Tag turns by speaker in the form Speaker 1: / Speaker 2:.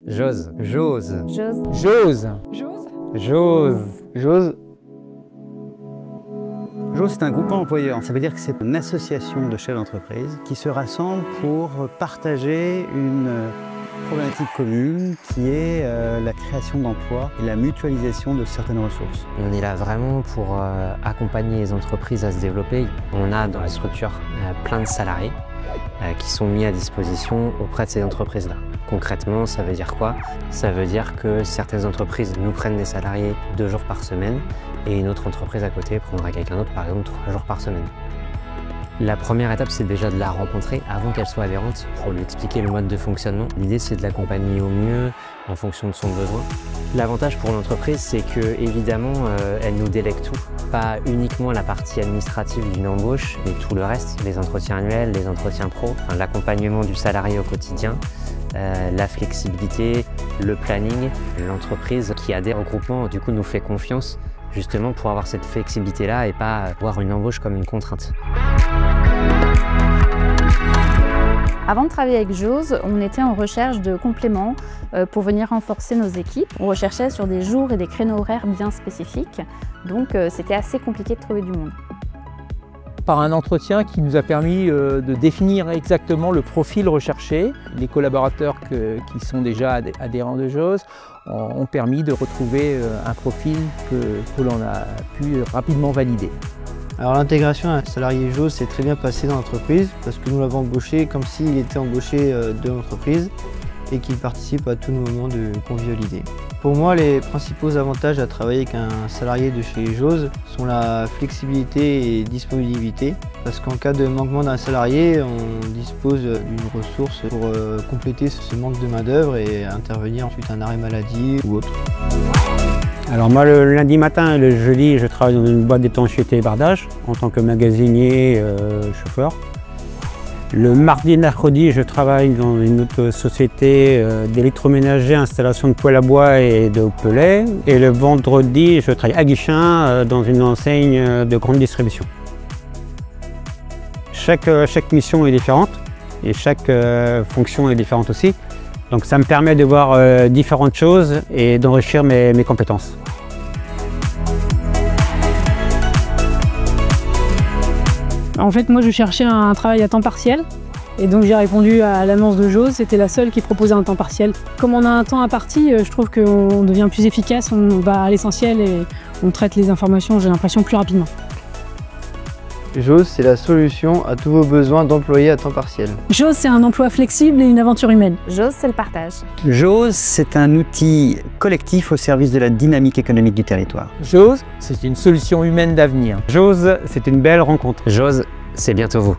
Speaker 1: J'ose. J'ose.
Speaker 2: J'ose.
Speaker 3: J'ose. J'ose. J'ose.
Speaker 4: JOSE, c'est un groupement employeur. Ça veut dire que c'est une association de chefs d'entreprise qui se rassemblent pour partager une problématique commune qui est la création d'emplois et la mutualisation de certaines ressources.
Speaker 1: On est là vraiment pour accompagner les entreprises à se développer. On a dans la structure plein de salariés qui sont mis à disposition auprès de ces entreprises-là. Concrètement, ça veut dire quoi? Ça veut dire que certaines entreprises nous prennent des salariés 2 jours par semaine et une autre entreprise à côté prendra quelqu'un d'autre, par exemple 3 jours par semaine. La première étape, c'est déjà de la rencontrer avant qu'elle soit adhérente pour lui expliquer le mode de fonctionnement. L'idée, c'est de l'accompagner au mieux en fonction de son besoin. L'avantage pour l'entreprise, c'est que évidemment, elle nous délègue tout. Pas uniquement la partie administrative d'une embauche, mais tout le reste, les entretiens annuels, les entretiens pro, l'accompagnement du salarié au quotidien, la flexibilité, le planning. L'entreprise qui adhère au groupement, du coup, nous fait confiance justement pour avoir cette flexibilité-là et pas voir une embauche comme une contrainte.
Speaker 2: Avant de travailler avec JOSE, on était en recherche de compléments pour venir renforcer nos équipes. On recherchait sur des jours et des créneaux horaires bien spécifiques, donc c'était assez compliqué de trouver du monde.
Speaker 3: Par un entretien qui nous a permis de définir exactement le profil recherché. Les collaborateurs qui sont déjà adhérents de JOSE ont permis de retrouver un profil que l'on a pu rapidement valider.
Speaker 5: Alors l'intégration d'un salarié JOSE s'est très bien passée dans l'entreprise parce que nous l'avons embauché comme s'il était embauché de l'entreprise et qu'il participe à tous nos moments de convivialité. Pour moi, les principaux avantages à travailler avec un salarié de chez JOSE sont la flexibilité et disponibilité parce qu'en cas de manquement d'un salarié, on dispose d'une ressource pour compléter ce manque de main-d'œuvre et intervenir ensuite un arrêt maladie ou autre.
Speaker 6: Alors moi, le lundi matin et le jeudi, je travaille dans une boîte d'étanchéité et bardage en tant que magasinier chauffeur. Le mardi et mercredi, je travaille dans une autre société d'électroménager, installation de poêle à bois et de pellet. Et le vendredi, je travaille à Guichin dans une enseigne de grande distribution. Chaque mission est différente et chaque fonction est différente aussi. Donc ça me permet de voir différentes choses et d'enrichir mes compétences.
Speaker 7: En fait, moi je cherchais un travail à temps partiel et donc j'ai répondu à l'annonce de JOSE, c'était la seule qui proposait un temps partiel. Comme on a un temps imparti, je trouve qu'on devient plus efficace, on va à l'essentiel et on traite les informations, j'ai l'impression, plus rapidement.
Speaker 5: JOSE, c'est la solution à tous vos besoins d'employés à temps partiel.
Speaker 7: JOSE, c'est un emploi flexible et une aventure humaine.
Speaker 2: JOSE, c'est le partage.
Speaker 4: JOSE, c'est un outil collectif au service de la dynamique économique du territoire.
Speaker 3: JOSE, c'est une solution humaine d'avenir.
Speaker 6: JOSE, c'est une belle rencontre.
Speaker 1: JOSE, c'est bientôt vous.